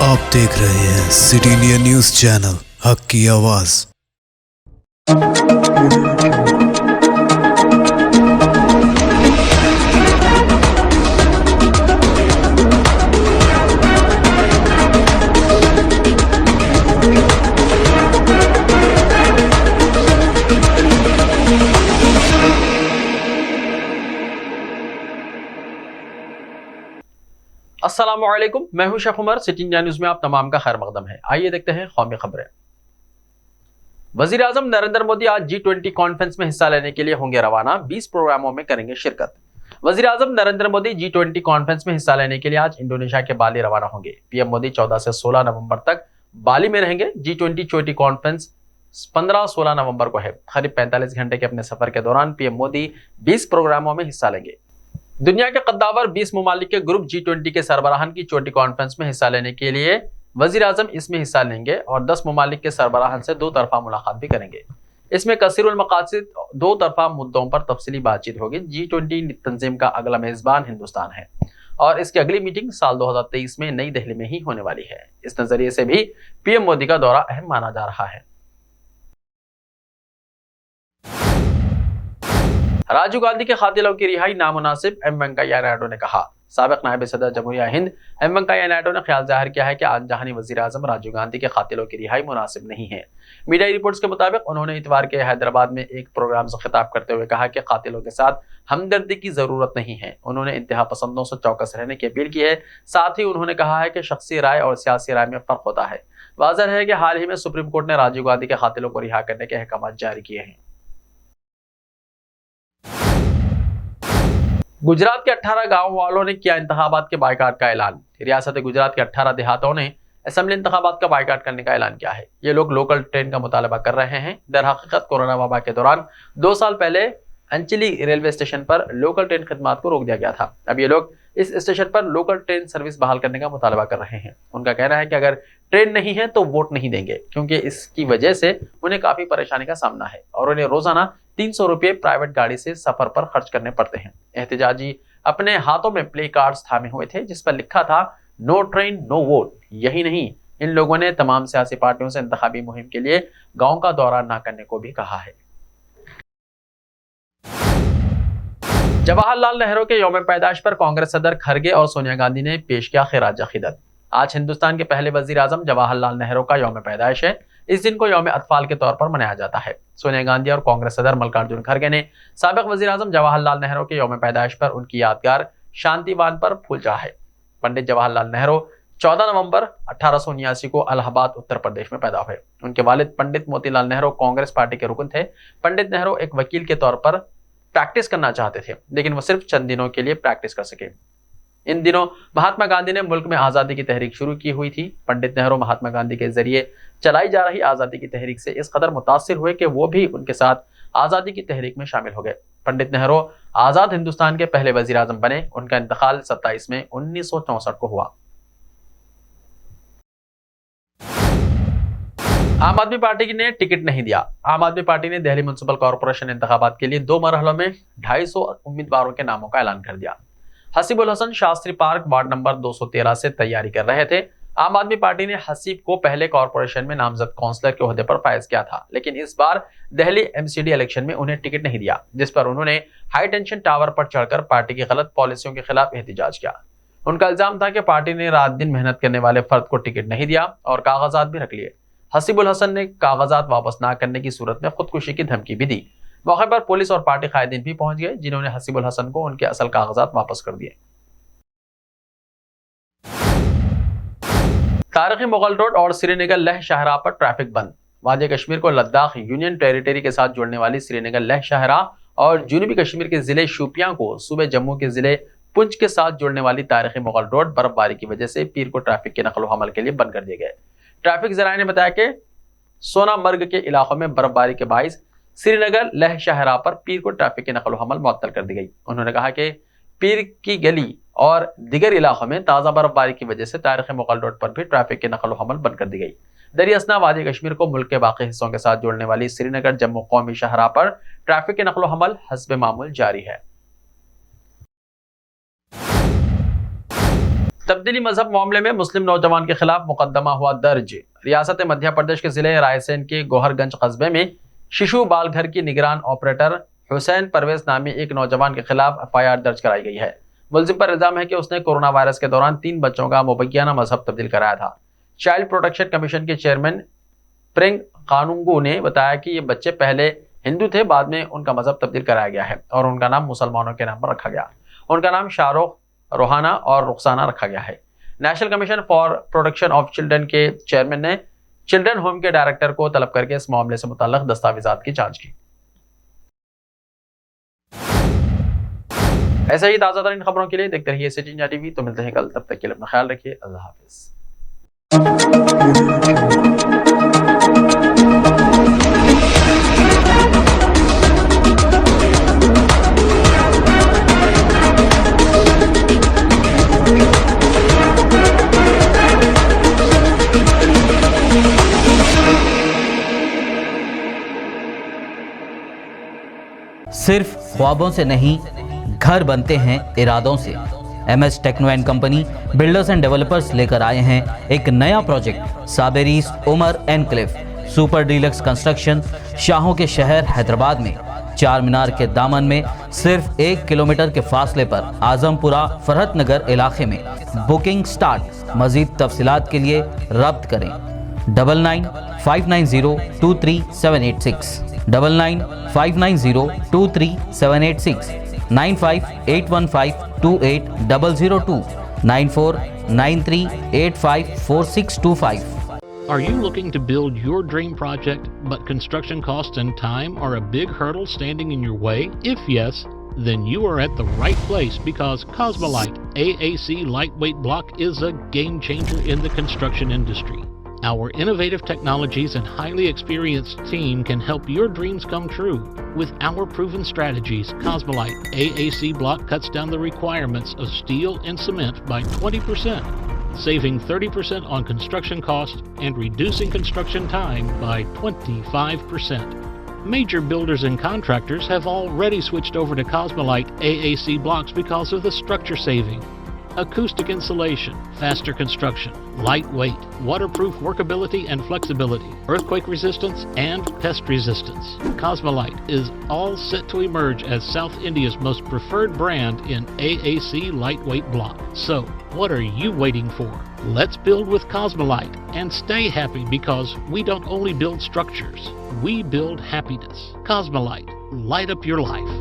आप देख रहे हैं सिटी इंडिया न्यूज चैनल, हक की आवाज। अस्सलामुअलैकुम, मैं हूं Sheikh Umar. City India News में आप तमाम का खैर मकदम है। आइए देखते हैं कौमी खबरें। वजीर आजम नरेंद्र मोदी आज G20 कॉन्फ्रेंस में हिस्सा लेने के लिए होंगे रवाना। 20 प्रोग्रामों में करेंगे शिरकत। वजीर आजम नरेंद्र मोदी G20 कॉन्फ्रेंस में हिस्सा लेने के लिए आज इंडोनेशिया के बाली रवाना होंगे। पीएम मोदी 14 से 16 नवंबर तक बाली में रहेंगे। G20 चोटी कॉन्फ्रेंस 15-16 नवंबर को है। करीब 45 घंटे के अपने सफर के दौरान पीएम मोदी 20 प्रोग्रामों में हिस्सा लेंगे। दुनिया के कद्दावर 20 ममालिक के ग्रुप G20 के सरबराहान की चोटी कॉन्फ्रेंस में हिस्सा लेने के लिए वजीर आजम इसमें हिस्सा लेंगे और 10 ममालिक के सरबराहान से दो तरफा मुलाकात भी करेंगे। इसमें कसीरुल मकासिद दो तरफा मुद्दों पर तफसीली बातचीत होगी। G20 तंजीम का अगला मेजबान हिंदुस्तान है और इसकी अगली मीटिंग साल 2023 में नई दिल्ली में ही होने वाली है। इस नजरिए से भी पीएम मोदी का दौरा अहम माना जा रहा है। राजीव गांधी के कातिलों की रिहाई नामुनासिब, एम वेंकैया नायडू ने कहा। साबिक नायब सदर जमहूरिया हिंद एम वेंकैया नायडू ने ख्याल जाहिर किया है कि आनजहानी वजीर आजम राजीव गांधी के कातिलों की रिहाई मुनासिब नहीं है। मीडिया रिपोर्ट्स के मुताबिक उन्होंने इतवार के हैदराबाद में एक प्रोग्राम से खिताब करते हुए कहा कि कातिलों के साथ हमदर्दी की जरूरत नहीं है। उन्होंने इंतहा पसंदों से चौकस रहने की अपील की है। साथ ही उन्होंने कहा है कि शख्सी राय और सियासी राय में फर्क होता है। वाज़ेह है कि हाल ही में सुप्रीम कोर्ट ने राजीव गांधी के कातिलों को रिहा करने के अहकाम जारी किए हैं। गुजरात के 18 गांव वालों ने किया इंतखाबात के बायकाट का ऐलान। रियासत गुजरात के 18 देहातों ने असेंबली इंतखाबात का बायकाट करने का ऐलान किया है। ये लोग लोकल ट्रेन का मुतालबा कर रहे हैं। दर हकीकत कोरोना वबा के दौरान 2 साल पहले अंचली रेलवे स्टेशन पर लोकल ट्रेन खिदमात को रोक दिया गया था। अब ये लोग इस स्टेशन पर लोकल ट्रेन सर्विस बहाल करने का मुतालबा कर रहे हैं। उनका कहना है कि अगर ट्रेन नहीं है तो वोट नहीं देंगे, क्योंकि इसकी वजह से उन्हें काफी परेशानी का सामना है और उन्हें रोजाना 300 रुपये प्राइवेट गाड़ी से सफर पर खर्च करने पड़ते हैं। एहतजाजी अपने हाथों में प्ले कार्ड्स थामे हुए थे जिस पर लिखा था नो ट्रेन नो वोट। यही नहीं, इन लोगों ने तमाम सियासी पार्टियों से इंतखाबी मुहिम के लिए गांव का दौरा न करने को भी कहा है। जवाहरलाल नेहरू के यौम पैदाइश पर कांग्रेस सदर खरगे और सोनिया गांधी ने पेश किया खिराज अकीदत। आज हिंदुस्तान के पहले वजीर आजम जवाहरलाल नेहरू का यौम पैदाइश है। इस दिन को यौम अतफाल के तौर पर मनाया जाता है। सोनिया गांधी और कांग्रेस सदर मल्लिकार्जुन खरगे ने साबिक वजीर आजम जवाहरलाल नेहरू के यौम पैदाइश पर उनकी यादगार शांतिवन पर फूल चढ़ाए। पंडित जवाहरलाल नेहरू 14 नवंबर 1879 को इलाहाबाद उत्तर प्रदेश में पैदा हुए। उनके वालिद पंडित मोतीलाल नेहरू कांग्रेस पार्टी के रुकन थे। पंडित नेहरू एक वकील के तौर पर प्रैक्टिस करना चाहते थे, लेकिन वो सिर्फ चंद दिनों के लिए प्रैक्टिस कर सके। इन दिनों महात्मा गांधी ने मुल्क में आजादी की तहरीक शुरू की हुई थी। पंडित नेहरू महात्मा गांधी के जरिए चलाई जा रही आजादी की तहरीक से इस कदर मुतासिर हुए कि वो भी उनके साथ आजादी की तहरीक में शामिल हो गए। पंडित नेहरू आजाद हिंदुस्तान के पहले वजीर आजम बने। उनका इंतकाल 27 मई 1964 को हुआ। आम आदमी पार्टी ने टिकट नहीं दिया। आम आदमी पार्टी ने दिल्ली म्युनिसिपल कॉर्पोरेशन इंतखाबात के लिए 2 मरहलों में 250 उम्मीदवारों के नामों का ऐलान कर दिया। हसीबुल हसन शास्त्री पार्क वार्ड नंबर 213 से तैयारी कर रहे थे। आम आदमी पार्टी ने हसीब को पहले कॉर्पोरेशन में नामजद काउंसलर के ओहदे पर फायज किया था, लेकिन इस बार दिल्ली एमसीडी इलेक्शन में उन्हें टिकट नहीं दिया, जिस पर उन्होंने हाई टेंशन टावर पर चढ़कर पार्टी की गलत पॉलिसियों के खिलाफ एहतजाज किया। उनका इल्जाम था कि पार्टी ने रात दिन मेहनत करने वाले फर्द को टिकट नहीं दिया और कागजात भी रख लिए। हसीबुल हसन ने कागजात वापस ना करने की सूरत में खुदकुशी की धमकी भी दी। मौके पर पुलिस और पार्टी कायदीन भी पहुंच गए, जिन्होंने हसीबुल हसन को उनके असल कागजात वापस कर दिए। तारीखी मुगल रोड और श्रीनगर लेह शाहराह पर ट्रैफिक बंद। वादी कश्मीर को लद्दाख यूनियन टेरिटरी के साथ जोड़ने वाली श्रीनगर लेह शाहराह और जनूबी कश्मीर के जिले शोपियां को सूबे जम्मू के जिले पुंछ के साथ जोड़ने वाली तारीखी मुगल रोड बर्फबारी की वजह से पीर को ट्रैफिक के नकलो हमल के लिए बंद कर दिए गए। ट्रैफिक जराये ने बताया कि सोनामर्ग के इलाकों में बर्फबारी के बाइस श्रीनगर लेह शाहराह पर पीर को ट्रैफिक की नकलो हमल मुअत्तल कर दी गई। उन्होंने कहा कि पीर की गली और दिगर इलाकों में ताज़ा बर्फबारी की वजह से तारीखी मुगल रोड पर भी ट्रैफिक की नकलो हमल बंद कर दी गई। दरियासना वादी कश्मीर को मुल्क के बाकी हिस्सों के साथ जोड़ने वाली श्रीनगर जम्मू कौमी शाहराह पर ट्रैफिक की नकलो हमल हस्बे मामूल जारी है। तब्दीली मजहब मामले में मुस्लिम नौजवान के खिलाफ मुकदमा हुआ दर्ज। रियासत मध्य प्रदेश के जिले रायसेन के गोहरगंज कस्बे में शिशु बाल घर की निगरान ऑपरेटर हुसैन परवेज नामी एक नौजवान के खिलाफ FIR दर्ज कराई गई है। मुलजिम पर इल्जाम है कि उसने कोरोना वायरस के दौरान 3 बच्चों का मुबैना मजहब तब्दील कराया था। चाइल्ड प्रोटेक्शन कमीशन के चेयरमैन प्रिंग कानूंगो ने बताया कि ये बच्चे पहले हिंदू थे, बाद में उनका मजहब तब्दील कराया गया है और उनका नाम मुसलमानों के नाम पर रखा गया। उनका नाम शाहरुख, रोहाना और रुखसाना रखा गया है। National commission for protection of children के चेयरमैन ने चिल्ड्रन होम के डायरेक्टर को तलब करके इस मामले से मुताल्लिक दस्तावेजात की जांच की। ऐसे ही ताज़ा तरीन खबरों के लिए देखते रहिए सिटी इंडिया टीवी। तो मिलते हैं कल, तब तक के लिए अपना ख्याल रखिए। अल्लाह हाफिज। सिर्फ ख्वाबों से नहीं, घर बनते हैं इरादों से। MS techno and company builders and developers लेकर आए हैं एक नया project, Saberi's Umar enclave super deluxe construction. शाहों के शहर हैदराबाद में चार मीनार के दामन में सिर्फ 1 किलोमीटर के फासले पर आजमपुरा फरहत नगर इलाके में। Booking start. मजीद तफसीलात के लिए रब्त करें 9959023786 9959023786 9581528002 9493854625। Are you looking to build your dream project, but construction costs and time are a big hurdle standing in your way? If yes, then you are at the right place, because Cosmolite AAC lightweight block is a game changer in the construction industry. Our innovative technologies and highly experienced team can help your dreams come true. With our proven strategies, Cosmolite AAC block cuts down the requirements of steel and cement by 20%, saving 30% on construction costs and reducing construction time by 25%. Major builders and contractors have already switched over to Cosmolite AAC blocks because of the structure saving. Acoustic insulation, faster construction, lightweight, waterproof workability and flexibility, earthquake resistance and pest resistance. Cosmolite is all set to emerge as South India's most preferred brand in AAC lightweight block. So, what are you waiting for? Let's build with Cosmolite and stay happy, because we don't only build structures, we build happiness. Cosmolite, light up your life.